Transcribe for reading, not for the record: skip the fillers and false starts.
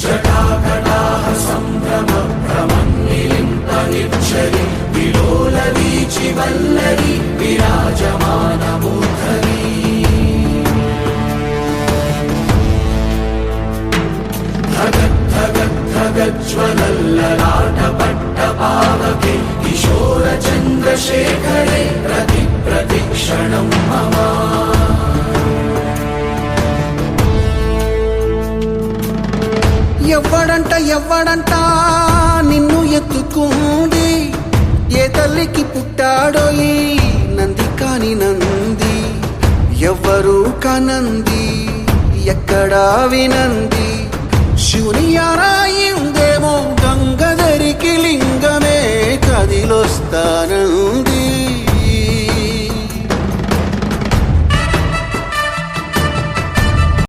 జటాకటాహ సంభ్రమ భ్రమన్నిలింపనిచ్చరి విలోలవీచి వల్లరి విరాజమానమూర్ధని జ్వలల్లలాటపట్టపావకే కిశోర చంద్రశేఖరే ప్రతిక్షణం మమ ఎవ్వడంట నిన్ను ఎత్తుకుంది ఏ తల్లికి పుట్టాడో ఈ నంది కాని నంది ఎవ్వరు కనంది ఎక్కడా వినంది శివుని ఆరాయి